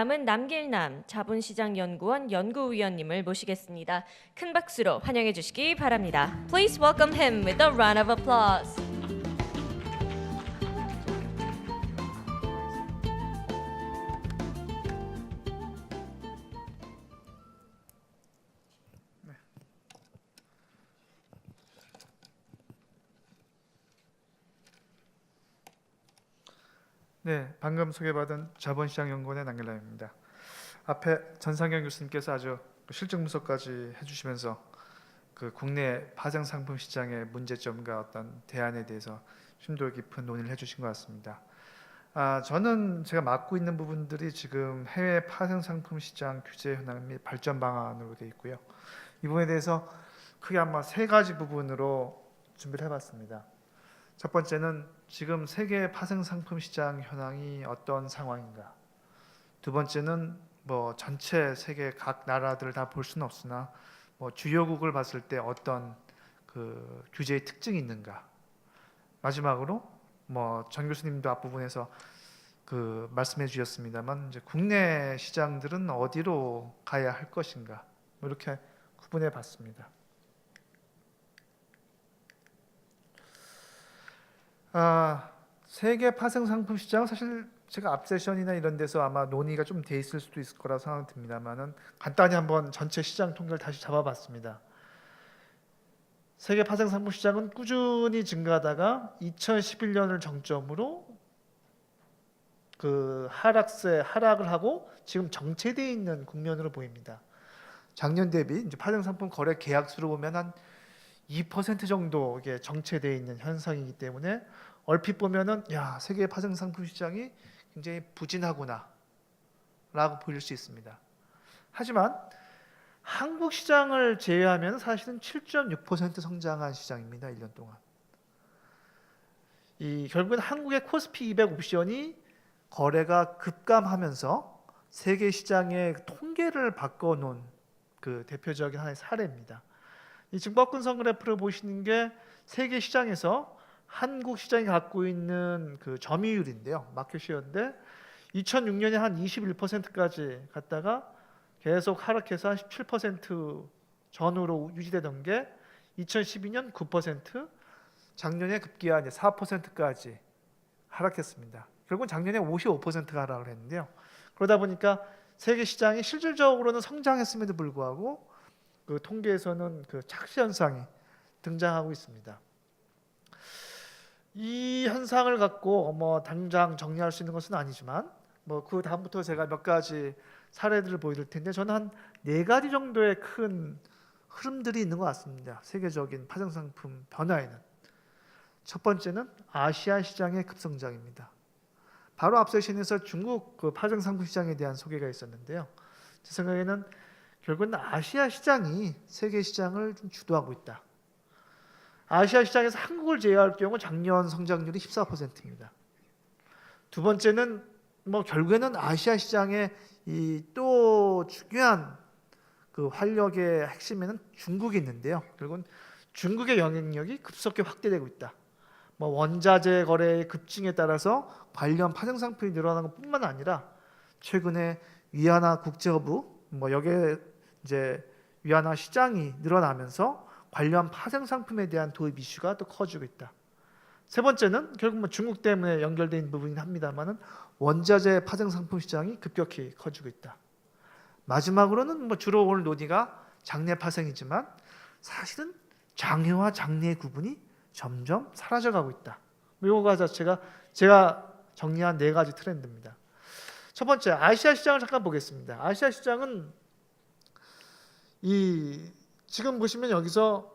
다음은 남길남 자본시장연구원 연구위원님을 모시겠습니다. 큰 박수로 환영해 주시기 바랍니다. Please welcome him with a round of applause. 네, 방금 소개받은 자본시장연구원의 남길남입니다. 앞에 전상경 교수님께서 아주 실증 분석까지 해주시면서 그 국내 파생상품 시장의 문제점과 어떤 대안에 대해서 심도 깊은 논의를 해주신 것 같습니다. 저는 제가 맡고 있는 부분들이 지금 해외 파생상품 시장 규제 현황 및 발전 방안으로 되어 있고요. 이 부분에 대해서 크게 아마 세 가지 부분으로 준비를 해봤습니다. 첫 번째는 지금 세계 파생상품 시장 현황이 어떤 상황인가. 두 번째는 전체 세계 각 나라들을 다 볼 수는 없으나 주요국을 봤을 때 어떤 그 규제의 특징이 있는가. 마지막으로 전 교수님도 앞부분에서 그 말씀해 주셨습니다만 이제 국내 시장들은 어디로 가야 할 것인가. 이렇게 구분해 봤습니다. 세계 파생 상품 시장은 사실 제가 앞 세션이나 이런 데서 아마 논의가 좀 돼 있을 수도 있을 거라고 생각이 듭니다만은 간단히 한번 전체 시장 통계를 다시 잡아봤습니다. 세계 파생 상품 시장은 꾸준히 증가하다가 2011년을 정점으로 그 하락을 하고 지금 정체되어 있는 국면으로 보입니다. 작년 대비 이제 파생 상품 거래 계약수로 보면 한 2% 정도 이게 정체되어 있는 현상이기 때문에 얼핏 보면은 세계 파생 상품 시장이 굉장히 부진하구나 라고 보일 수 있습니다. 하지만 한국 시장을 제외하면 사실은 7.6% 성장한 시장입니다. 1년 동안. 결국은 한국의 코스피 200 옵션이 거래가 급감하면서 세계 시장의 통계를 바꿔놓은 그 대표적인 하나의 사례입니다. 이 증권권 그래프를 보시는 게 세계 시장에서 한국 시장이 갖고 있는 그 점유율인데요. 마켓쉐어인데 2006년에 한 21%까지 갔다가 계속 하락해서 한 17% 전후로 유지되던 게 2012년 9%, 작년에 급기야 이제 4%까지 하락했습니다. 결국은 작년에 55%가 하락을 했는데요. 그러다 보니까 세계 시장이 실질적으로는 성장했음에도 불구하고 그 통계에서는 그 착시 현상이 등장하고 있습니다. 이 현상을 갖고 당장 정리할 수 있는 것은 아니지만 그 다음부터 제가 몇 가지 사례들을 보여드릴 텐데 저는 한 4가지 정도의 큰 흐름들이 있는 것 같습니다. 세계적인 파생상품 변화에는. 첫 번째는 아시아 시장의 급성장입니다. 바로 앞 세션에서 중국 그 파생상품 시장에 대한 소개가 있었는데요. 제 생각에는 결국은 아시아 시장이 세계 시장을 좀 주도하고 있다. 아시아 시장에서 한국을 제외할 경우 작년 성장률이 14%입니다. 두 번째는 결국에는 아시아 시장의 이 또 중요한 그 활력의 핵심에는 중국이 있는데요. 결국은 중국의 영향력이 급속히 확대되고 있다. 원자재 거래의 급증에 따라서 관련 파생 상품이 늘어나는 것뿐만 아니라 최근에 위안화 국제허브 여기에 이제 위안화 시장이 늘어나면서 관련 파생 상품에 대한 도입 이슈가 또 커지고 있다. 세 번째는 결국 중국 때문에 연결된 부분이긴 합니다만은 원자재 파생 상품 시장이 급격히 커지고 있다. 마지막으로는 주로 오늘 논의가 장내 파생이지만 사실은 장외와 장내의 구분이 점점 사라져가고 있다. 이거가 자체가 제가 정리한 4가지 트렌드입니다. 첫 번째, 아시아 시장을 잠깐 보겠습니다. 아시아 시장은 지금 보시면 여기서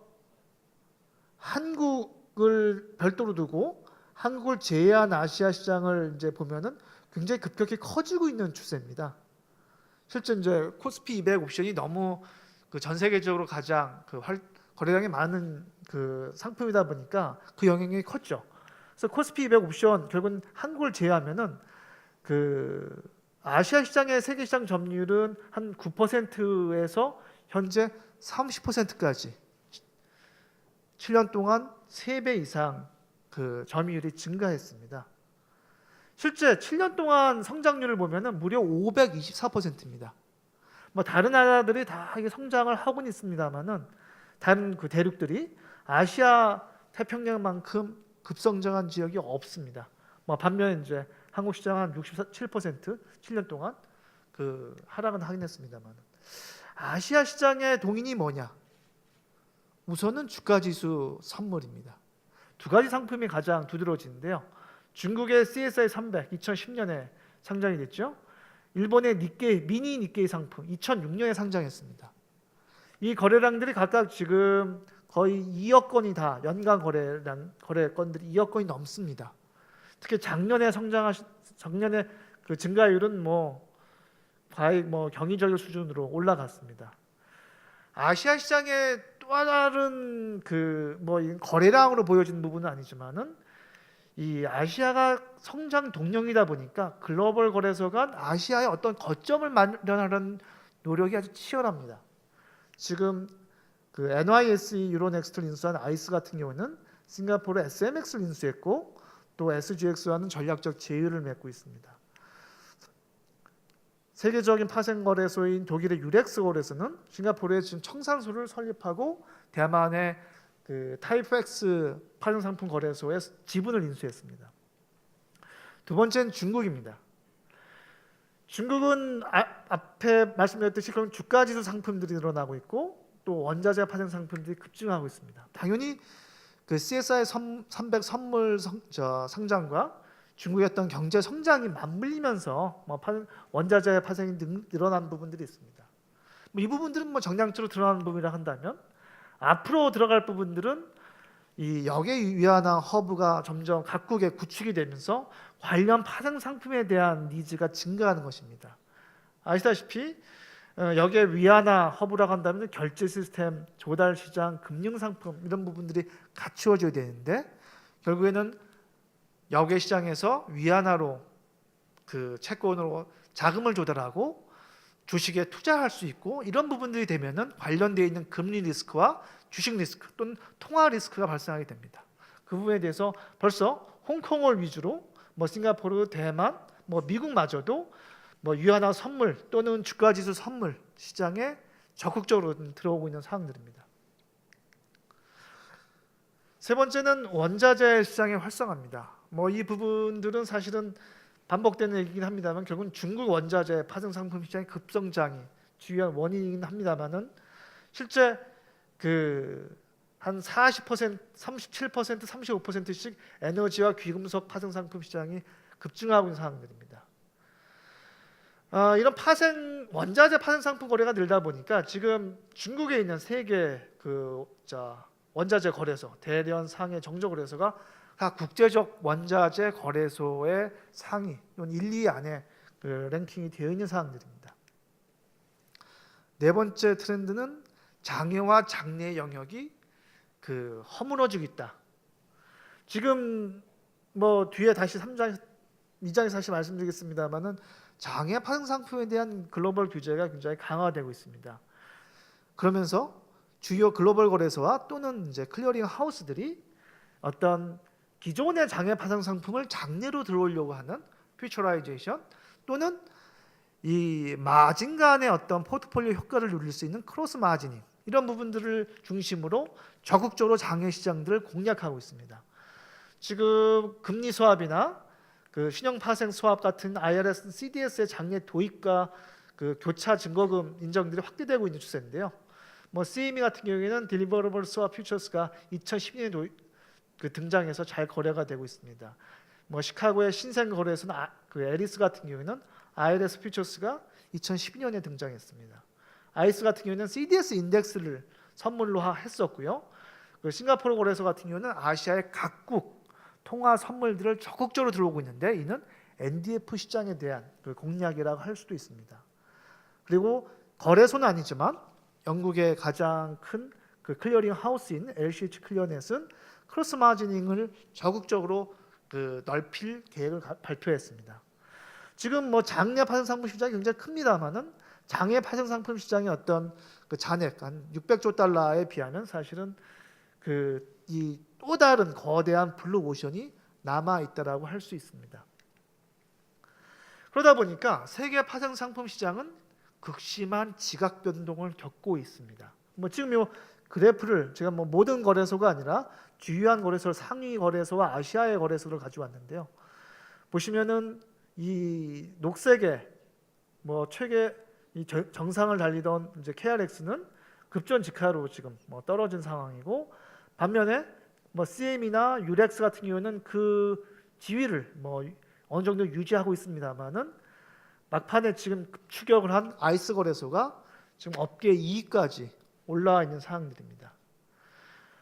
한국을 별도로 두고 한국을 제외한 아시아 시장을 이제 보면은 굉장히 급격히 커지고 있는 추세입니다. 실제 이제 코스피 200 옵션이 너무 그 전 세계적으로 가장 그 거래량이 많은 그 상품이다 보니까 그 영향력이 컸죠. 그래서 코스피 200 옵션 결국은 한국을 제외하면은 그 아시아 시장의 세계 시장 점유율은 한 9%에서 현재 30%까지 7년 동안 3배 이상 그 점유율이 증가했습니다. 실제 7년 동안 성장률을 보면은 무려 524%입니다. 뭐 다른 나라들이 다 이게 성장을 하고는 있습니다만은 다른 그 대륙들이 아시아 태평양만큼 급성장한 지역이 없습니다. 뭐 반면에 이제 한국 시장은 한 67% 7년 동안 그 하락은 하긴 했습니다만 아시아 시장의 동인이 뭐냐? 우선은 주가지수 선물입니다. 두 가지 상품이 가장 두드러지는데요. 중국의 CSI 300 2010년에 상장이 됐죠. 일본의 니케이 미니 니케이 상품 2006년에 상장했습니다. 이 거래량들이 각각 지금 거의 2억 건이 다 연간 거래건들이 2억 건이 넘습니다. 특히 작년에 그 증가율은 뭐 거의 뭐 경이적인 수준으로 올라갔습니다. 아시아 시장의 또 다른 그 뭐 거래량으로 보여지는 부분은 아니지만은 이 아시아가 성장 동력이다 보니까 글로벌 거래소가 아시아의 어떤 거점을 마련하려는 노력이 아주 치열합니다. 지금 그 NYSE 유로넥스트를 인수한 아이스 같은 경우는 싱가포르 SMX를 인수했고 또 SGX와는 전략적 제휴를 맺고 있습니다. 세계적인 파생 거래소인 독일의 유렉스 거래소는 싱가포르에 지금 청산소를 설립하고 대만의 그 타이프엑스 파생 상품 거래소의 지분을 인수했습니다. 두 번째는 중국입니다. 중국은 앞에 말씀드렸듯이 그런 주가지수 상품들이 늘어나고 있고 또 원자재 파생 상품들이 급증하고 있습니다. 당연히 그 CSI 300 선물 상장과 중국의 어떤 경제 성장이 맞물리면서 뭐 원자재 파생이 늘어난 부분들이 있습니다. 뭐 이 부분들은 뭐 정량적으로 드러나는 부분이라 한다면 앞으로 들어갈 부분들은 이 역의 위안화 허브가 점점 각국에 구축이 되면서 관련 파생 상품에 대한 니즈가 증가하는 것입니다. 아시다시피 역의 위안화 허브라고 한다면 결제 시스템, 조달 시장, 금융 상품 이런 부분들이 갖추어져야 되는데 결국에는 역의 시장에서 위안화로 그 채권으로 자금을 조달하고 주식에 투자할 수 있고 이런 부분들이 되면은 관련되어 있는 금리 리스크와 주식 리스크 또는 통화 리스크가 발생하게 됩니다. 그 부분에 대해서 벌써 홍콩을 위주로 뭐 싱가포르, 대만, 뭐 미국마저도 뭐 위안화 선물 또는 주가지수 선물 시장에 적극적으로 들어오고 있는 상황들입니다. 세 번째는 원자재 시장의 활성화입니다. 뭐 이 부분들은 사실은 반복되는 얘기긴 합니다만 결국은 중국 원자재 파생 상품 시장의 급성장이 주요한 원인이긴 합니다만은 실제 그 한 40%, 37%, 35%씩 에너지와 귀금속 파생 상품 시장이 급증하고 있는 상황들입니다. 이런 원자재 파생 상품 거래가 늘다 보니까 지금 중국에 있는 세계 원자재 거래소, 대련, 상해, 정조 거래소가 각 국제적 원자재 거래소의 상위 또는 1, 2위 안에 그 랭킹이 되어 있는 사항들입니다. 네 번째 트렌드는 장애와 장래 영역이 그 허물어지고 있다. 지금 뭐 뒤에 다시 2장에서 다시 말씀드리겠습니다만은 장애 파생 상품에 대한 글로벌 규제가 굉장히 강화되고 있습니다. 그러면서 주요 글로벌 거래소와 또는 이제 클리어링 하우스들이 어떤 기존의 장애 파생 상품을 장내로 들어오려고 하는 퓨처라이제이션 또는 이 마진 간의 어떤 포트폴리오 효과를 누릴 수 있는 크로스 마지닝 이런 부분들을 중심으로 적극적으로 장애 시장들을 공략하고 있습니다. 지금 금리 수합이나 그 신용 파생 수합 같은 IRS, CDS의 장애 도입과 그 교차 증거금 인정들이 확대되고 있는 추세인데요. 뭐 CME 같은 경우에는 딜리버러블 수합 퓨처스가 2012년에 등장해서 잘 거래가 되고 있습니다. 뭐 시카고의 신생 거래소는 그 에리스 같은 경우에는 IRS 퓨처스가 2012년에 등장했습니다. 아이스 같은 경우에는 CDS 인덱스를 선물로 했었고요. 그 싱가포르 거래소 같은 경우는 아시아의 각국 통화 선물들을 적극적으로 들어오고 있는데 이는 NDF 시장에 대한 그 공략이라고 할 수도 있습니다. 그리고 거래소는 아니지만 영국의 가장 큰 그 클리어링 하우스인 LCH 클리어넷은 크로스 마지닝을 적극적으로 그 넓힐 계획을 발표했습니다. 지금 뭐 장내 파생 상품 시장이 굉장히 큽니다만은 장외 파생 상품 시장의 어떤 그 잔액 한 600조 달러에 비하면 사실은 그 이 또 다른 거대한 블루 오션이 남아 있다라고 할 수 있습니다. 그러다 보니까 세계 파생 상품 시장은 극심한 지각 변동을 겪고 있습니다. 뭐 지금 요 그래프를 제가 뭐 모든 거래소가 아니라 주요한 거래소, 상위 거래소와 아시아의 거래소를 가져왔는데요. 보시면은 이 녹색의 뭐 최대 이 정상을 달리던 이제 KRX는 급전직하로 지금 뭐 떨어진 상황이고, 반면에 뭐 CM이나 유렉스 같은 경우는 그 지위를 뭐 어느 정도 유지하고 있습니다만은 막판에 지금 추격을 한 아이스 거래소가 지금 업계 2위까지 올라와 있는 상황들입니다.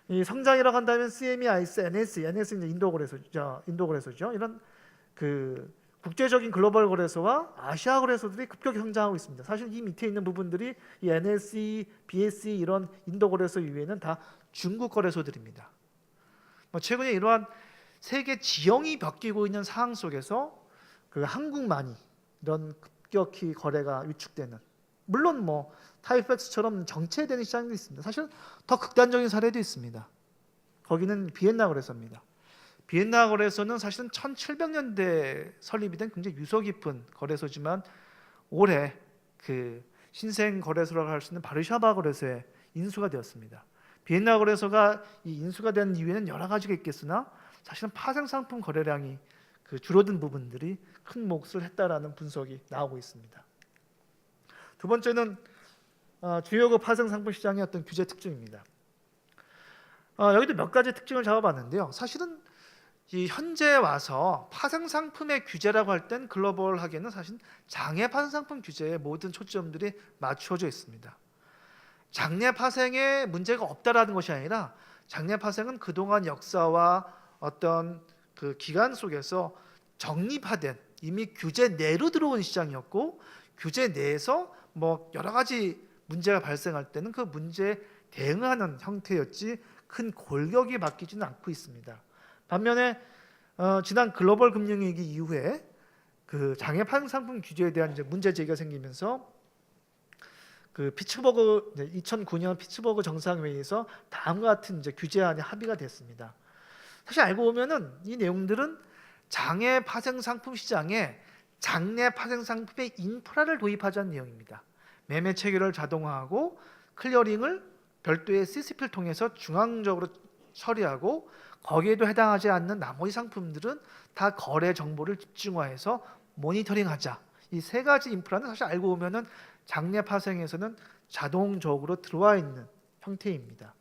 이 성장이라고 한다면 CME, 아이스, NS는 이제 인도 거래소죠. 이런 그 국제적인 글로벌 거래소와 아시아 거래소들이 급격히 성장하고 있습니다. 사실 이 밑에 있는 부분들이 이 NSE, BSE 이런 인도 거래소 이외에는 다 중국 거래소들입니다. 뭐 최근에 이러한 세계 지형이 바뀌고 있는 상황 속에서 그 한국만이 이런 급격히 거래가 위축되는, 물론 뭐 타이펙스처럼 정체되는 시장도 있습니다. 사실 더 극단적인 사례도 있습니다. 거기는 비엔나 거래소입니다. 비엔나 거래소는 사실은 1700년대 설립이 된 굉장히 유서 깊은 거래소지만 올해 그 신생 거래소라고 할 수 있는 바르샤바 거래소에 인수가 되었습니다. 비엔나 거래소가 이 인수가 된 이유에는 여러 가지가 있겠으나 사실은 파생 상품 거래량이 그 줄어든 부분들이 큰 몫을 했다라는 분석이 나오고 있습니다. 두 번째는 주요 파생 상품 시장의 어떤 규제 특징입니다. 여기도 몇 가지 특징을 잡아봤는데요. 사실은 이 현재 와서 파생 상품의 규제라고 할 땐 글로벌하게는 사실 장외 파생 상품 규제에 모든 초점들이 맞추어져 있습니다. 장내 파생에 문제가 없다라는 것이 아니라 장내 파생은 그동안 역사와 어떤 그 기간 속에서 정립화된 이미 규제 내로 들어온 시장이었고, 규제 내에서 뭐 여러 가지 문제가 발생할 때는 그 문제에 대응하는 형태였지 큰 골격이 바뀌지는 않고 있습니다. 반면에 지난 글로벌 금융위기 이후에 그 장외 파생 상품 규제에 대한 이제 문제 제기가 생기면서 그 피츠버그 2009년 피츠버그 정상회의에서 다음과 같은 이제 규제안이 합의가 됐습니다. 사실 알고 보면은 이 내용들은 장외 파생 상품 시장에 장내 파생 상품의 인프라를 도입하자는 내용입니다. 매매 체계를 자동화하고 클리어링을 별도의 CCP를 통해서 중앙적으로 처리하고, 거기에도 해당하지 않는 나머지 상품들은 다 거래 정보를 집중화해서 모니터링하자. 이 세 가지 인프라는 사실 알고 보면은 장내 파생에서는 자동적으로 들어와 있는 형태입니다.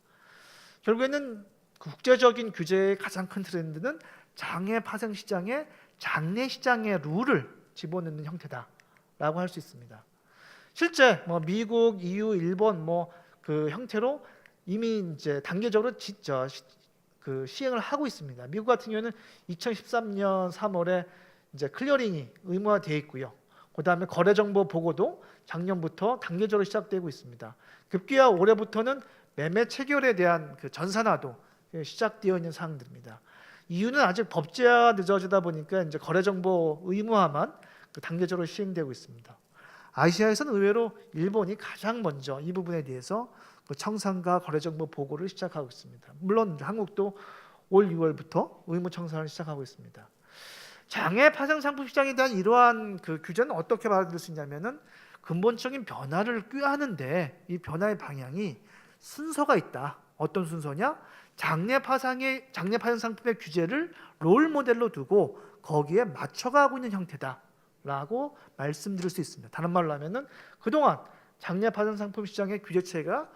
결국에는 국제적인 규제의 가장 큰 트렌드는 장외 파생 시장에 장내 시장의 룰을 집어넣는 형태다라고 할 수 있습니다. 실제 뭐 미국, EU, 일본 뭐 그 형태로 이미 이제 단계적으로 그 시행을 하고 있습니다. 미국 같은 경우는 2013년 3월에 이제 클리어링이 의무화되어 있고요. 그다음에 거래 정보 보고도 작년부터 단계적으로 시작되고 있습니다. 급기야 올해부터는 매매 체결에 대한 그 전산화도 시작되어 있는 사항들입니다. 이유는 아직 법제화가 늦어지다 보니까 이제 거래 정보 의무화만 그 단계적으로 시행되고 있습니다. 아시아에서는 의외로 일본이 가장 먼저 이 부분에 대해서 그 청산과 거래 정보 보고를 시작하고 있습니다. 물론 한국도 올 6월부터 의무 청산을 시작하고 있습니다. 장외 파생 상품 시장에 대한 이러한 그 규제는 어떻게 받아들일 수 있냐면은 근본적인 변화를 꾀하는데 이 변화의 방향이 순서가 있다. 어떤 순서냐? 장내 파생 상품의 규제를 롤 모델로 두고 거기에 맞춰가고 있는 형태다라고 말씀드릴 수 있습니다. 다른 말로 하면은 그동안 장내 파생 상품 시장의 규제체가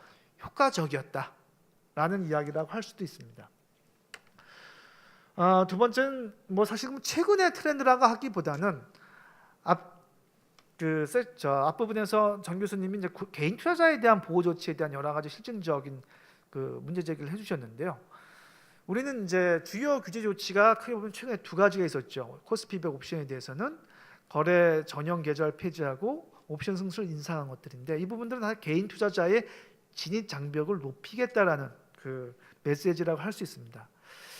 효과적이었다라는 이야기라고 할 수도 있습니다. 두 번째는 뭐 사실 최근의 트렌드라고 하기보다는 앞부분에서 정 교수님이 이제 개인 투자자에 대한 보호 조치에 대한 여러 가지 실증적인 그 문제 제기를 해주셨는데요. 우리는 이제 주요 규제 조치가 크게 보면 최근에 두 가지가 있었죠. 코스피 100 옵션에 대해서는 거래 전형 계절 폐지하고 옵션 승수를 인상한 것들인데, 이 부분들은 다 개인 투자자의 진입 장벽을 높이겠다라는 그 메시지라고 할 수 있습니다.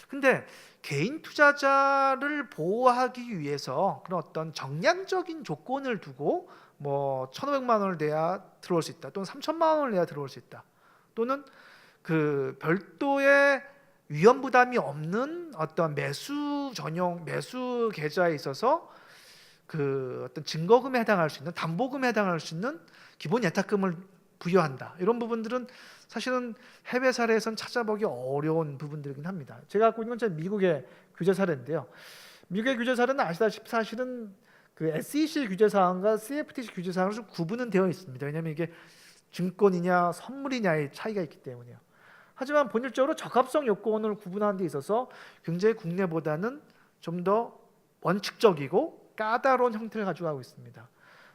근데 개인 투자자를 보호하기 위해서 그런 어떤 정량적인 조건을 두고 뭐 1,500만 원을 내야 들어올 수 있다, 또는 3,000만 원을 내야 들어올 수 있다, 또는 그 별도의 위험 부담이 없는 어떤 매수 전용 매수 계좌에 있어서 그 어떤 증거금에 해당할 수 있는 담보금에 해당할 수 있는 기본 예탁금을 부여한다. 이런 부분들은 사실은 해외 사례에선 찾아보기 어려운 부분들이긴 합니다. 제가 갖고 있는 건 미국의 규제 사례인데요. 미국의 규제 사례는 아시다시피 사실은 그 SEC 규제 사항과 CFTC 규제 사항은 좀 구분은 되어 있습니다. 왜냐하면 이게 증권이냐 선물이냐의 차이가 있기 때문이에요. 하지만 본질적으로 적합성 요건을 구분하는 데 있어서 굉장히 국내보다는 좀 더 원칙적이고 까다로운 형태를 가지고 있습니다.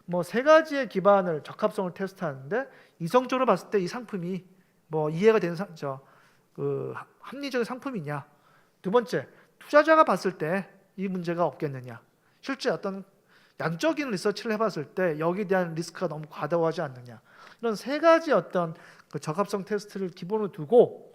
뭐 세 가지의 기반을 적합성을 테스트하는데 이성적으로 봤을 때 이 상품이 뭐 이해가 되는 합리적인 상품이냐. 두 번째, 투자자가 봤을 때 이 문제가 없겠느냐. 실제 어떤 양적인 리서치를 해봤을 때 여기에 대한 리스크가 너무 과다하지 않느냐. 이런 세 가지 어떤 그 적합성 테스트를 기본으로 두고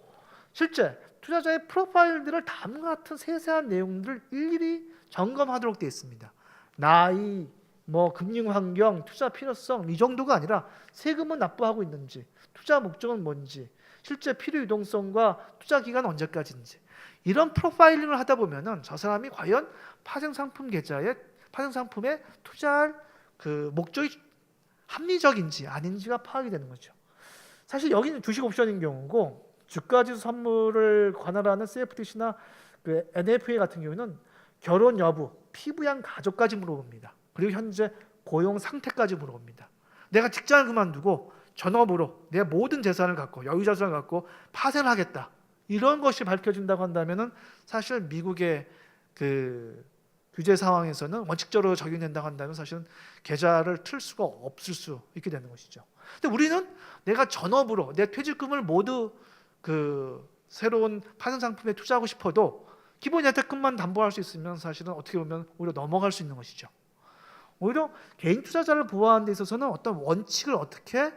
실제 투자자의 프로파일들을 다음과 같은 세세한 내용들을 일일이 점검하도록 되어 있습니다. 나이, 뭐 금융 환경, 투자 필요성 이 정도가 아니라 세금은 납부하고 있는지, 투자 목적은 뭔지, 실제 필요 유동성과 투자 기간 언제까지인지 이런 프로파일링을 하다 보면은 저 사람이 과연 파생 상품 계좌에 파생 상품에 투자할 그 목적이 합리적인지 아닌지가 파악이 되는 거죠. 사실 여기는 주식 옵션인 경우고 주가지수 선물을 관할하는 CFTC나 그 NFA 같은 경우는 결혼 여부, 피부양 가족까지 물어봅니다. 그리고 현재 고용 상태까지 물어봅니다. 내가 직장을 그만두고 전업으로 내 모든 재산을 갖고 여유 자산을 갖고 파생을 하겠다. 이런 것이 밝혀진다고 한다면은 사실 미국의 그 규제 상황에서는 원칙적으로 적용된다고 한다면 사실은 계좌를 틀 수가 없을 수 있게 되는 것이죠. 근데 우리는 내가 전업으로 내 퇴직금을 모두 그 새로운 파생 상품에 투자하고 싶어도 기본 예탁금만 담보할 수 있으면 사실은 어떻게 보면 오히려 넘어갈 수 있는 것이죠. 오히려 개인 투자자를 보호하는 데 있어서는 어떤 원칙을 어떻게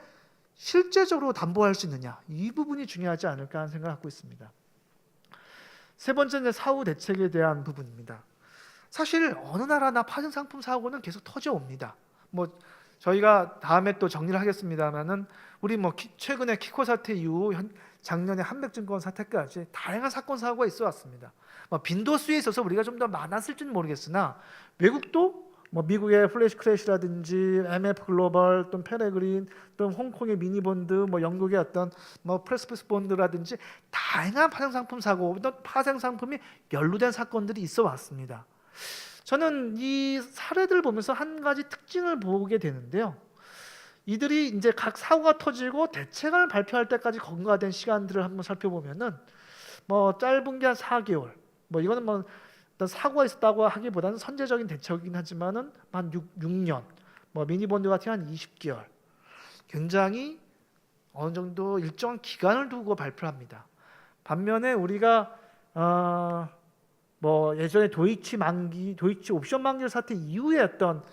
실제적으로 담보할 수 있느냐 이 부분이 중요하지 않을까 하는 생각을 갖고 있습니다. 세 번째는 사후 대책에 대한 부분입니다. 사실 어느 나라나 파생 상품 사고는 계속 터져옵니다. 뭐 저희가 다음에 또 정리를 하겠습니다만은 우리 뭐 최근에 키코 사태 이후 작년에 한백증권 사태까지 다양한 사건 사고가 있어 왔습니다. 뭐 빈도수에 있어서 우리가 좀 더 많았을지는 모르겠으나 외국도 뭐 미국의 플래시 크래시라든지 MF 글로벌 또는 페레그린 또는 홍콩의 미니본드 뭐 영국의 어떤 뭐 프레스피스 본드라든지 다양한 파생 상품 사고 또는 파생 상품이 연루된 사건들이 있어 왔습니다. 저는 이 사례들을 보면서 한 가지 특징을 보게 되는데요. 이들이 이제 각 사고가 터지고 대책을 발표할 때까지 경과된 시간들을 한번 살펴보면은 뭐 짧은 게 한 4개월, 뭐 이거는 뭐 어떤 사고가 있었다고 하기보다는 선제적인 대책이긴 하지만은 한 6년, 뭐 미니본드 같은 한 20개월, 굉장히 어느 정도 일정한 기간을 두고 발표합니다. 반면에 우리가 뭐 예전에 도이치 옵션 만기 사태 이후에 어떤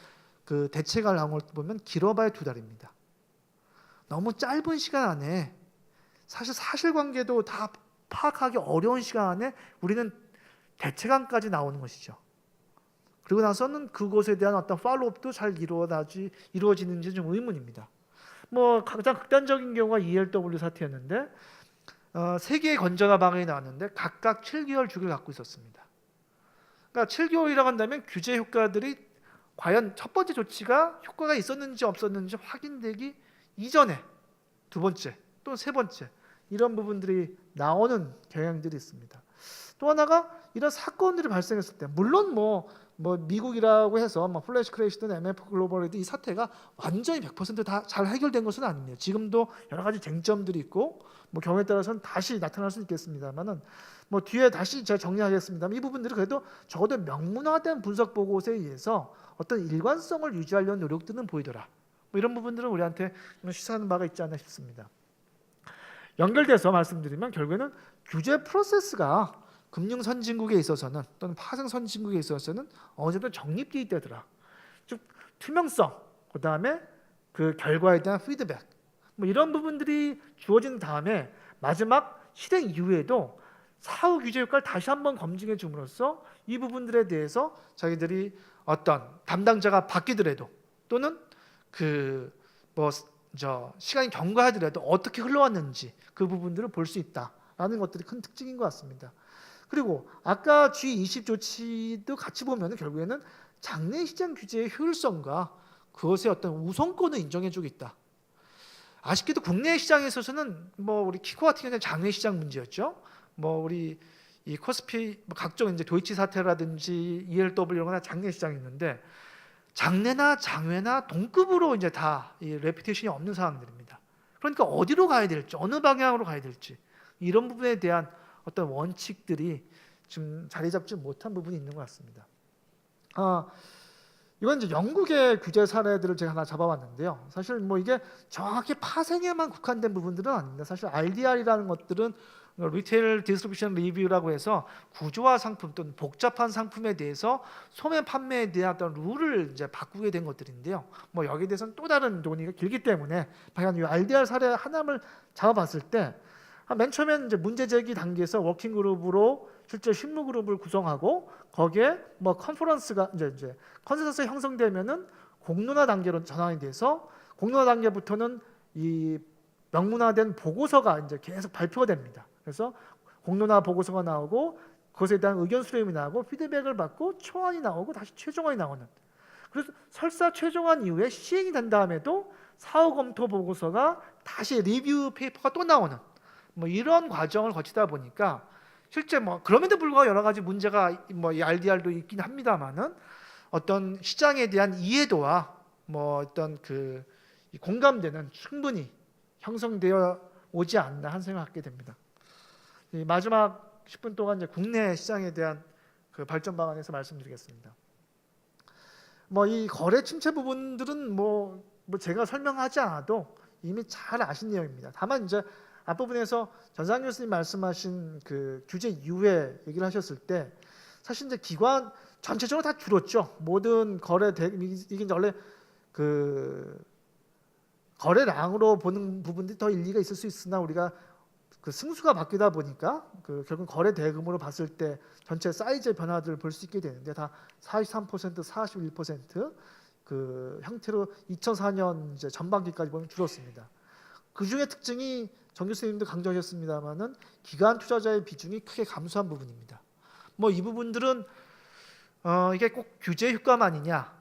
그 대책을 나온 걸 보면 길어봐야 2달입니다. 너무 짧은 시간 안에 사실 사실관계도 다 파악하기 어려운 시간 안에 우리는 대책안까지 나오는 것이죠. 그리고 나서는 그것에 대한 어떤 팔로우업도 잘 이루어지는지 좀 의문입니다. 뭐 가장 극단적인 경우가 ELW 사태였는데 3개의 건전한 방안이 나왔는데 각각 7개월 주기를 갖고 있었습니다. 그러니까 7개월이라고 한다면 규제 효과들이 과연 첫 번째 조치가 효과가 있었는지 없었는지 확인되기 이전에 두 번째 또는 세 번째 이런 부분들이 나오는 경향들이 있습니다. 또 하나가 이런 사건들이 발생했을 때 물론 뭐 미국이라고 해서 뭐 플래시 크래시든 MF 글로벌이든 이 사태가 완전히 100% 다 잘 해결된 것은 아닙니다. 지금도 여러 가지 쟁점들이 있고 뭐 경우에 따라서는 다시 나타날 수 있겠습니다만은 뭐 뒤에 다시 제가 정리하겠습니다만 이 부분들이 그래도 적어도 명문화된 분석 보고서에 의해서 어떤 일관성을 유지하려는 노력들은 보이더라. 뭐 이런 부분들은 우리한테 시사하는 바가 있지 않나 싶습니다. 연결돼서 말씀드리면 결국에는 규제 프로세스가 금융 선진국에 있어서는 또는 파생 선진국에 있어서는 어느 정도 정립되어 있다더라. 즉 투명성, 그 다음에 그 결과에 대한 피드백, 뭐 이런 부분들이 주어진 다음에 마지막 실행 이후에도 사후 규제 효과를 다시 한번 검증해 줌으로써 이 부분들에 대해서 자기들이 어떤 담당자가 바뀌더라도 또는 시간이 경과하더라도 어떻게 흘러왔는지 그 부분들을 볼 수 있다라는 것들이 큰 특징인 것 같습니다. 그리고 아까 G20 조치도 같이 보면 결국에는 장내 시장 규제의 효율성과 그것의 어떤 우선권을 인정해주고 있다. 아쉽게도 국내 시장에 있어서는 뭐 우리 키코 같은 경우는 장외 시장 문제였죠. 뭐 우리 이 코스피 뭐 각종 이제 도이치 사태라든지 ELW 이런 거나 장외 시장이 있는데 장내나 장외나 동급으로 이제 다 이 레퓨테이션이 없는 상황들입니다. 그러니까 어디로 가야 될지 어느 방향으로 가야 될지 이런 부분에 대한 어떤 원칙들이 지금 자리 잡지 못한 부분이 있는 것 같습니다. 이건 이제 영국의 규제 사례들을 제가 하나 잡아봤는데요. 사실 뭐 이게 정확히 파생에만 국한된 부분들은 아닙니다. 사실 RDR이라는 것들은 리테일 디스트리뷰션 리뷰라고 해서 구조화 상품 또는 복잡한 상품에 대해서 소매 판매에 대한 어떤 룰을 이제 바꾸게 된 것들인데요. 뭐 여기에 대해서는 또 다른 논의가 길기 때문에 방금 이 RDR 사례 하나를 잡아봤을 때 맨 처음엔 이제 문제 제기 단계에서 워킹 그룹으로 실제 실무 그룹을 구성하고 거기에 뭐 컨퍼런스가 이제 컨센서스가 형성되면은 공론화 단계로 전환이 돼서 공론화 단계부터는 이 명문화된 보고서가 이제 계속 발표가 됩니다. 그래서 공론화 보고서가 나오고 그것에 대한 의견 수렴이 나오고 피드백을 받고 초안이 나오고 다시 최종안이 나오는. 그래서 설사 최종안 이후에 시행이 된 다음에도 사후 검토 보고서가 다시 리뷰 페이퍼가 또 나오는 뭐 이런 과정을 거치다 보니까 실제 뭐 그럼에도 불구하고 여러 가지 문제가 뭐 이 RDR도 있긴 합니다만은 어떤 시장에 대한 이해도와 뭐 어떤 그 공감대는 충분히 형성되어 오지 않나 한 생각을 갖게 됩니다. 이 마지막 10분 동안 이제 국내 시장에 대한 그 발전 방안에서 말씀드리겠습니다. 뭐 이 거래 침체 부분들은 뭐 제가 설명하지 않아도 이미 잘 아신 내용입니다. 다만 이제 앞부분에서 전상 교수님 말씀하신 그 규제 이후에 얘기를 하셨을 때 사실 이제 기관 전체적으로 다 줄었죠. 모든 거래 이게 이제 원래 그 거래량으로 보는 부분들이 더 일리가 있을 수 있으나 우리가 그 승수가 바뀌다 보니까 그 결국 거래 대금으로 봤을 때 전체 사이즈의 변화들을 볼 수 있게 되는데 다 43%, 41%그 형태로 2004년 이제 전반기까지 보면 줄었습니다. 그 중에 특징이 정 교수님도 강조하셨습니다만은 기관 투자자의 비중이 크게 감소한 부분입니다. 뭐 이 부분들은 이게 꼭 규제 효과만이냐?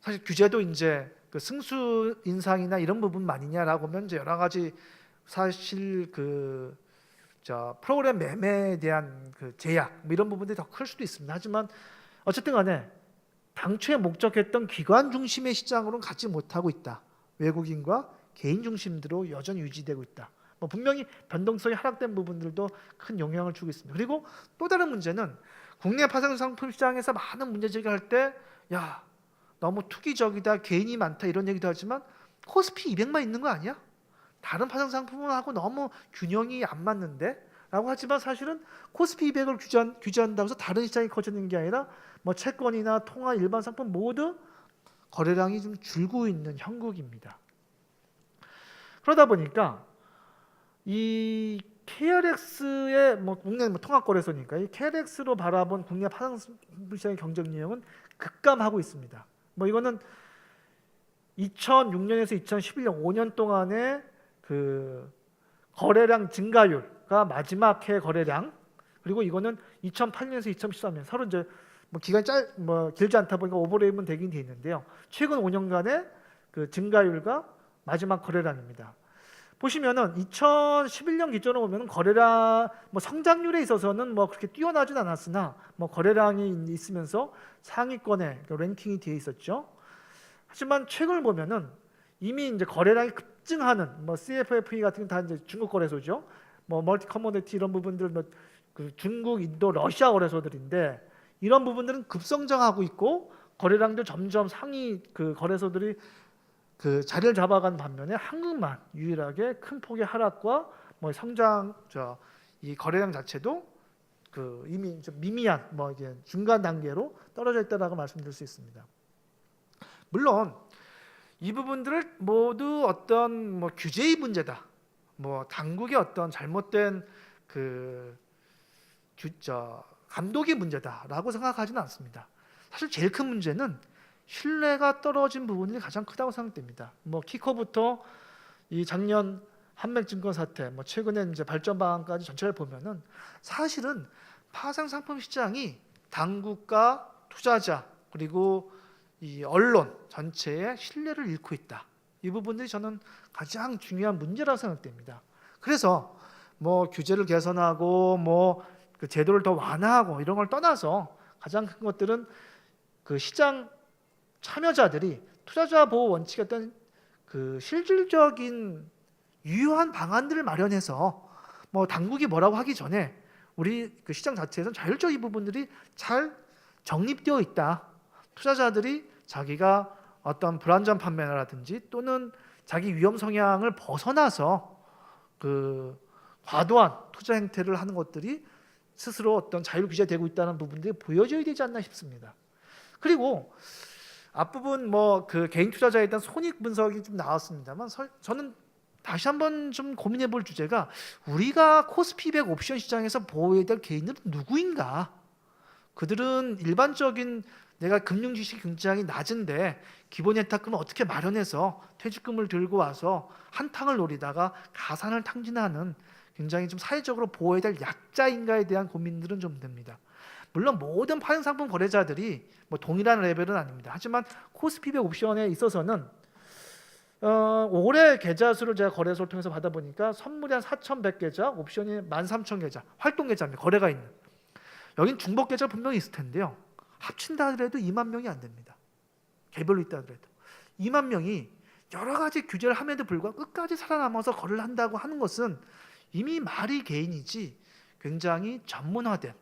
사실 규제도 이제 그 승수 인상이나 이런 부분만이냐라고 하면 이제 여러 가지 사실 그 프로그램 매매에 대한 그 제약 뭐 이런 부분들이 더 클 수도 있습니다. 하지만 어쨌든 간에 당초에 목적했던 기관 중심의 시장으로는 가지 못하고 있다. 외국인과 개인 중심으로 여전히 유지되고 있다. 뭐 분명히 변동성이 하락된 부분들도 큰 영향을 주고 있습니다. 그리고 또 다른 문제는 국내 파생 상품 시장에서 많은 문제 제기할 때 야 너무 투기적이다, 개인이 많다 이런 얘기도 하지만 코스피 200만 있는 거 아니야? 다른 파생 상품하고 너무 균형이 안 맞는데? 라고 하지만 사실은 코스피 200을 규제한다고 해서 다른 시장이 커지는 게 아니라 뭐 채권이나 통화 일반 상품 모두 거래량이 좀 줄고 있는 형국입니다. 그러다 보니까 이 KRX의 뭐 국내 통합거래소니까 이 KRX로 바라본 국내 파생상품 시장의 경쟁 유형은 급감하고 있습니다. 뭐 이거는 2006년에서 2011년 5년 동안의 그 거래량 증가율과 마지막 해 거래량 그리고 이거는 2008년에서 2013년 서로 이제 뭐 기간이 길지 않다 보니까 오버레이면 되긴 돼 있는데요. 최근 5년간의 그 증가율과 마지막 거래량입니다. 보시면은 2011년 기준으로 보면 거래량 뭐 성장률에 있어서는 뭐 그렇게 뛰어나진 않았으나 뭐 거래량이 있으면서 상위권에 랭킹이 되어 있었죠. 하지만 최근을 보면은 이미 이제 거래량이 급증하는 뭐 CFFE 같은 게 다 이제 중국 거래소죠. 뭐 멀티 커머디티 이런 부분들 뭐 그 중국, 인도, 러시아 거래소들인데 이런 부분들은 급성장하고 있고 거래량도 점점 상위 그 거래소들이 그 자리를 잡아간 반면에 한국만 유일하게 큰 폭의 하락과 뭐 성장 이 거래량 자체도 그 이미 좀 미미한 뭐 이게 중간 단계로 떨어져 있다라고 말씀드릴 수 있습니다. 물론 이 부분들을 모두 어떤 뭐 규제의 문제다, 뭐 당국의 어떤 잘못된 그 감독의 문제다라고 생각하지는 않습니다. 사실 제일 큰 문제는 신뢰가 떨어진 부분이 가장 크다고 생각됩니다. 뭐 키코부터 이 작년 한맥증권 사태, 뭐 최근에 이제 발전 방안까지 전체를 보면은 사실은 파생 상품 시장이 당국과 투자자 그리고 이 언론 전체의 신뢰를 잃고 있다. 이 부분들이 저는 가장 중요한 문제라고 생각됩니다. 그래서 뭐 규제를 개선하고 뭐 그 제도를 더 완화하고 이런 걸 떠나서 가장 큰 것들은 그 시장 참여자들이 투자자 보호 원칙에 어떤 그 실질적인 유효한 방안들을 마련해서 뭐 당국이 뭐라고 하기 전에 우리 그 시장 자체에서는 자율적 이 부분들이 잘 정립되어 있다. 투자자들이 자기가 어떤 불안전 판매라든지 또는 자기 위험 성향을 벗어나서 그 과도한 투자 행태를 하는 것들이 스스로 어떤 자율 규제되고 있다는 부분들이 보여져야 되지 않나 싶습니다. 그리고 앞부분 뭐 그 개인 투자자에 대한 손익 분석이 좀 나왔습니다만 저는 다시 한번 좀 고민해 볼 주제가 우리가 코스피 200 옵션 시장에서 보호해야 될 개인들은 누구인가? 그들은 일반적인 내가 금융 지식이 굉장히 낮은데 기본 예탁금을 어떻게 마련해서 퇴직금을 들고 와서 한탕을 노리다가 가산을 탕진하는 굉장히 좀 사회적으로 보호해야 될 약자인가에 대한 고민들은 좀 됩니다. 물론 모든 파생 상품 거래자들이 뭐 동일한 레벨은 아닙니다. 하지만 코스피 200 옵션에 있어서는 올해 계좌 수를 제가 거래소를 통해서 받아보니까 선물이 한 4,100계좌, 옵션이 13,000계좌, 활동 계좌입니다. 거래가 있는. 여긴 중복 계좌 분명히 있을 텐데요. 합친다 하더라도 2만 명이 안 됩니다. 개별로 있다 하더라도 2만 명이 여러 가지 규제를 함에도 불구하고 끝까지 살아남아서 거래를 한다고 하는 것은 이미 말이 개인이지 굉장히 전문화된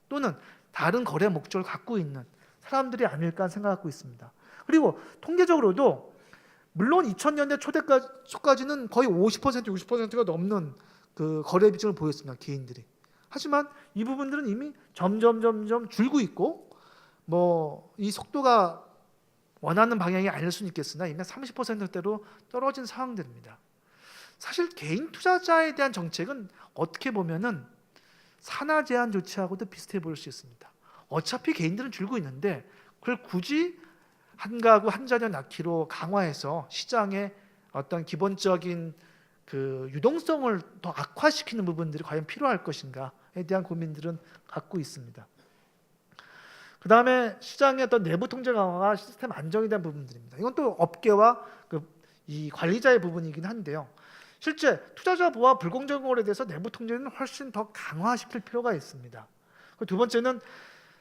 또는 다른 거래 목적을 갖고 있는 사람들이 아닐까 생각하고 있습니다. 그리고 통계적으로도 물론 2000년대 초까지는 거의 50%, 60%가 넘는 그 거래 비중을 보였습니다. 개인들이. 하지만 이 부분들은 이미 점점 줄고 있고 뭐 이 속도가 원하는 방향이 아닐 수는 있겠으나 이미 30%대로 떨어진 상황들입니다. 사실 개인 투자자에 대한 정책은 어떻게 보면은 산하 제한 조치하고도 비슷해 보일 수 있습니다. 어차피 개인들은 줄고 있는데 그걸 굳이 한 가구 한 자녀 낳기로 강화해서 시장의 어떤 기본적인 그 유동성을 더 악화시키는 부분들이 과연 필요할 것인가에 대한 고민들은 갖고 있습니다. 그 다음에 시장의 어떤 내부 통제 강화와 시스템 안정에 대한 부분들입니다. 이건 또 업계와 이 관리자의 부분이긴 한데요. 실제 투자자 보호와 불공정 거래에 대해서 내부 통제는 훨씬 더 강화시킬 필요가 있습니다. 두 번째는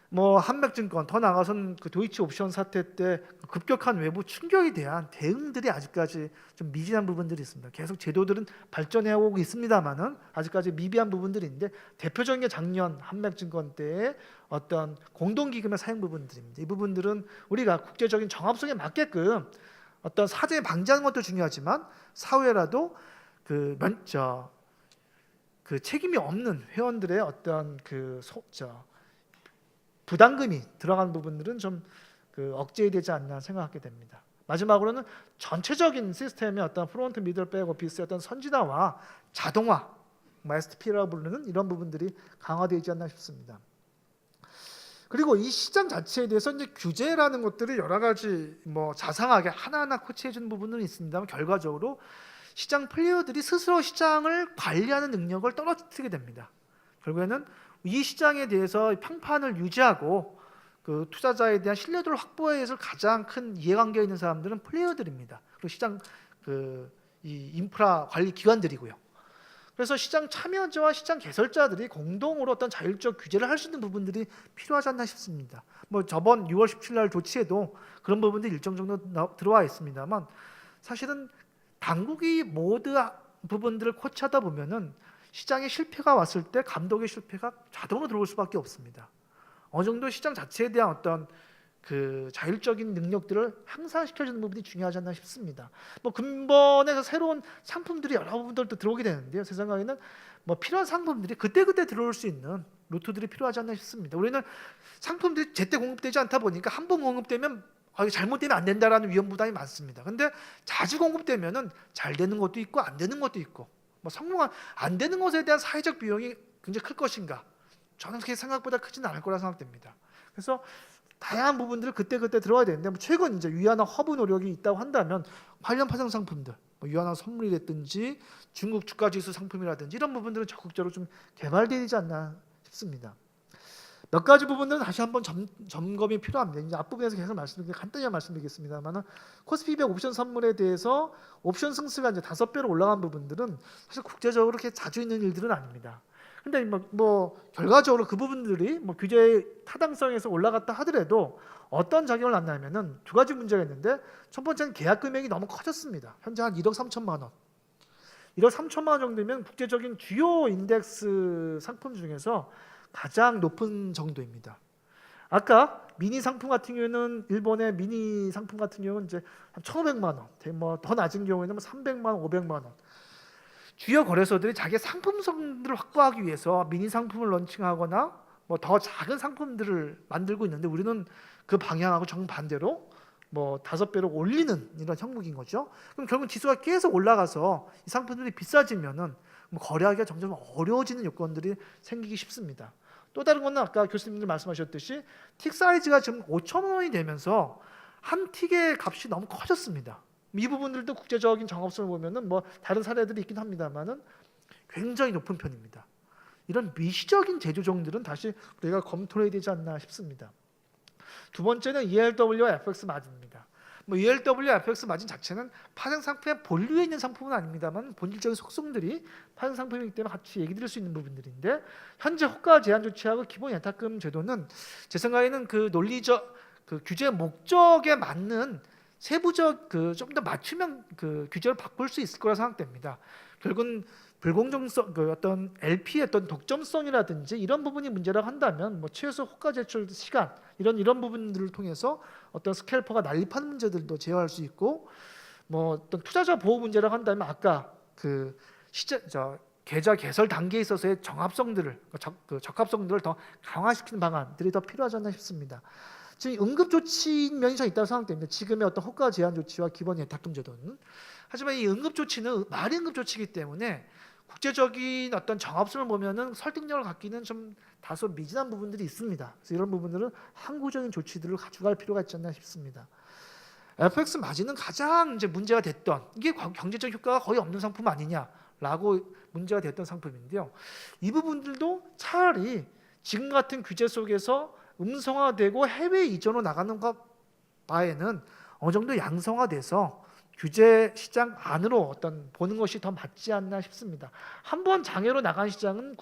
뭐 한맥증권 더 나아가서는 그 도이치 옵션 사태 때 급격한 외부 충격에 대한 대응들이 아직까지 좀 미진한 부분들이 있습니다. 계속 제도들은 발전해 오고 있습니다만은 아직까지 미비한 부분들이 있는데 대표적인 게 작년 한맥증권 때의 어떤 공동기금의 사용 부분들입니다. 이 부분들은 우리가 국제적인 정합성에 맞게끔 어떤 사전에 방지하는 것도 중요하지만 사후에라도 그 책임이 없는 회원들의 어떤 부담금이 들어간 부분들은 좀 억제되지 않나 생각하게 됩니다. 마지막으로는 전체적인 시스템의 어떤 프론트, 미들, 백 오피스의 어떤 선진화와 자동화, STP라고 부르는 이런 부분들이 강화되지 않나 싶습니다. 그리고 이 시장 자체에 대해서 이제 규제라는 것들을 여러 가지 뭐 자상하게 하나하나 코치해 주는 부분은 있습니다만 결과적으로 시장 플레이어들이 스스로 시장을 관리하는 능력을 떨어뜨리게 됩니다. 결국에는 이 시장에 대해서 평판을 유지하고 그 투자자에 대한 신뢰도를 확보해야 할 가장 큰 이해관계에 있는 사람들은 플레이어들입니다. 그리고 시장 이 인프라 관리 기관들이고요. 그래서 시장 참여자와 시장 개설자들이 공동으로 어떤 자율적 규제를 할 수 있는 부분들이 필요하지 않나 싶습니다. 뭐 저번 6월 17일 날 조치에도 그런 부분들이 일정 정도 들어와 있습니다만 사실은 당국이 모든 부분들을 코치하다 보면은 시장에 실패가 왔을 때 감독의 실패가 자동으로 들어올 수밖에 없습니다. 어느 정도 시장 자체에 대한 어떤 그 자율적인 능력들을 향상시켜주는 부분이 중요하지 않나 싶습니다. 뭐 근본에서 새로운 상품들이 여러 부분들도 들어오게 되는데요. 제 생각에는 뭐 필요한 상품들이 그때그때 들어올 수 있는 루트들이 필요하지 않나 싶습니다. 우리는 상품들이 제때 공급되지 않다 보니까 한 번 공급되면 이게 잘못되면 안 된다라는 위험 부담이 많습니다. 근데 자주 공급되면은 잘 되는 것도 있고 안 되는 것도 있고 뭐 성공한 안 되는 것에 대한 사회적 비용이 굉장히 클 것인가? 저는 그게 생각보다 크지는 않을 거라 생각됩니다. 그래서 다양한 부분들을 그때그때 들어야 되는데 뭐 최근 이제 위안화 허브 노력이 있다고 한다면 관련 파생 상품들, 뭐 위안화 선물이라든지 중국 주가 지수 상품이라든지 이런 부분들은 적극적으로 좀 개발되지 않나 싶습니다. 몇 가지 부분들은 다시 한번 점검이 필요합니다. 이제 앞부분에서 계속 간단히 말씀드리겠습니다만은 코스피 200 옵션 선물에 대해서 옵션 승수가 이제 5배로 올라간 부분들은 사실 국제적으로 그렇게 자주 있는 일들은 아닙니다. 근데 뭐 결과적으로 그 부분들이 뭐 규제의 타당성에서 올라갔다 하더라도 어떤 작용을 낳냐면은 두 가지 문제가 있는데, 첫 번째는 계약 금액이 너무 커졌습니다. 현재 한 1억 3천만 원. 1억 3천만 원 정도면 국제적인 주요 인덱스 상품 중에서 가장 높은 정도입니다. 아까 미니 상품 같은 경우에는 일본의 미니 상품 같은 경우는 이제 한 1,500만 원, 뭐 더 낮은 경우에는 뭐 300만 원, 500만 원. 주요 거래소들이 자기 상품성들을 확보하기 위해서 미니 상품을 런칭하거나 뭐 더 작은 상품들을 만들고 있는데, 우리는 그 방향하고 정반대로 뭐 5배로 올리는 이런 형국인 거죠. 그럼 결국 지수가 계속 올라가서 이 상품들이 비싸지면은 뭐 거래하기가 점점 어려워지는 요건들이 생기기 쉽습니다. 또 다른 거는 아까 교수님들 말씀하셨듯이 틱 사이즈가 지금 5,000원 원이 되면서 한 틱의 값이 너무 커졌습니다. 이 부분들도 국제적인 정합성을 보면은 뭐 다른 사례들이 있긴 합니다만은 굉장히 높은 편입니다. 이런 미시적인 재조정들은 다시 우리가 검토해야 되지 않나 싶습니다. 두 번째는 ELW와 FX 마진입니다. 뭐 ELW, FX 마진 자체는 파생 상품의 본류에 있는 상품은 아닙니다만 본질적인 속성들이 파생 상품이기 때문에 같이 얘기 드릴 수 있는 부분들인데, 현재 호가 제한 조치하고 기본 예탁금 제도는 제 생각에는 그 논리적 그 규제 목적에 맞는 세부적 그 좀 더 맞춤형 그 규제를 바꿀 수 있을 거라 생각됩니다. 결국은 불공정성, 그 어떤 LP의 어떤 독점성이라든지 이런 부분이 문제라고 한다면 뭐 최소 호가 제출 시간 이런 부분들을 통해서 어떤 스캘퍼가 난립하는 문제들도 제어할 수 있고, 뭐 어떤 투자자 보호 문제라고 한다면 아까 그 계좌 개설 단계에 있어서의 정합성들을 적합성들을 더 강화시키는 방안들이 더 필요하지 않나 싶습니다. 지금 응급 조치인 면이 좀 있다고 생각됩니다. 지금의 어떤 호가 제한 조치와 기본 예탁금 제도는. 하지만 이 응급 조치는 말이 응급 조치이기 때문에 국제적인 어떤 정합성을 보면은 설득력을 갖기는 좀 다소 미진한 부분들이 있습니다. 그래서 이런 부분들은 항구적인 조치들을 가져갈 필요가 있지 않나 싶습니다. FX 마진은 가장 이제 문제가 됐던, 이게 경제적 효과가 거의 없는 상품 아니냐라고 문제가 됐던 상품인데요. 이 부분들도 차라리 지금 같은 규제 속에서 음성화되고 해외 이전으로 나가는 것 바에는 어느 정도 양성화돼서 규제 시장 안으로 어떤 보는 것이 더 맞지 않나 싶습니다. 한번 장외로 나간 시장은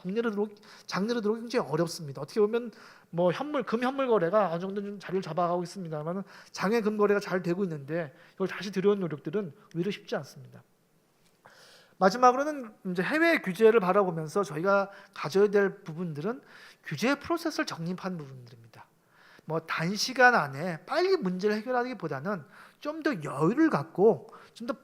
장내로 들어오기 굉장히 어렵습니다. 어떻게 보면 뭐 금현물 거래가 어느 정도 좀 자리를 잡아가고 있습니다만 장외 금 거래가 잘 되고 있는데 이걸 다시 들여온 노력들은 오히려 쉽지 않습니다. 마지막으로는 이제 해외 규제를 바라보면서 저희가 가져야 될 부분들은 규제 프로세스를 정립한 부분들입니다. 뭐 단시간 안에 빨리 문제를 해결하기보다는 좀 더 여유를 갖고 좀 더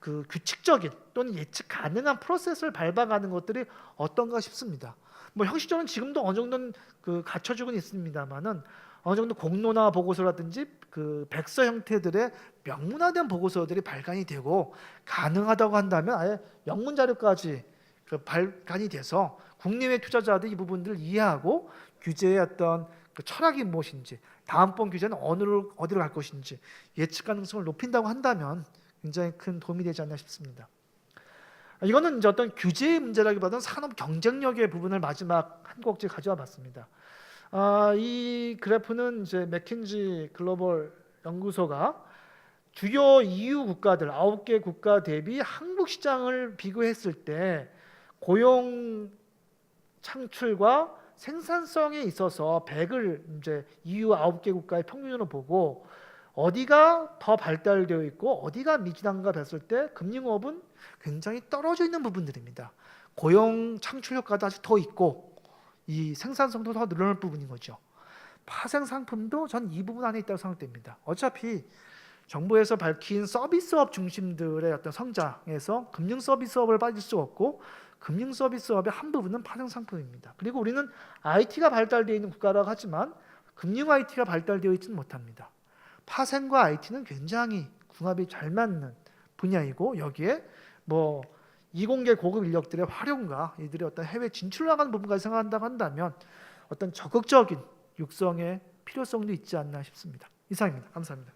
그 규칙적인 또는 예측 가능한 프로세스를 밟아가는 것들이 어떤가 싶습니다. 뭐 형식적으로는 지금도 어느 정도는 그 갖춰지고는 있습니다만은 어느 정도 공론화 보고서라든지 그 백서 형태들의 명문화된 보고서들이 발간이 되고 가능하다고 한다면 아예 영문 자료까지 그 발간이 돼서 국내외 투자자들이 이 부분들을 이해하고 규제의 어떤 그 철학이 무엇인지, 다음번 규제는 어디로 갈 것인지 예측 가능성을 높인다고 한다면 굉장히 큰 도움이 되지 않나 싶습니다. 이거는 이제 어떤 규제의 문제라기보다는 산업 경쟁력의 부분을 마지막 한 꼭지 가져와 봤습니다. 이 그래프는 이제 맥킨지 글로벌 연구소가 주요 EU 국가들 9개 국가 대비 한국 시장을 비교했을 때 고용 창출과 생산성에 있어서 100을 이제 EU 9개 국가의 평균으로 보고 어디가 더 발달되어 있고 어디가 미진한가 봤을 때 금융업은 굉장히 떨어져 있는 부분들입니다. 고용 창출 효과도 아직 더 있고 이 생산성도 더 늘어날 부분인 거죠. 파생 상품도 전 이 부분 안에 있다고 생각됩니다. 어차피 정부에서 밝힌 서비스업 중심들의 어떤 성장에서 금융 서비스업을 빠질 수 없고 금융 서비스업의 한 부분은 파생 상품입니다. 그리고 우리는 IT가 발달되어 있는 국가라고 하지만 금융 IT가 발달되어 있지는 못합니다. 파생과 IT는 굉장히 궁합이 잘 맞는 분야이고 여기에 뭐 이공계 고급 인력들의 활용과 이들의 어떤 해외 진출을 나가는 부분까지 생각한다고 한다면 어떤 적극적인 육성의 필요성도 있지 않나 싶습니다. 이상입니다. 감사합니다.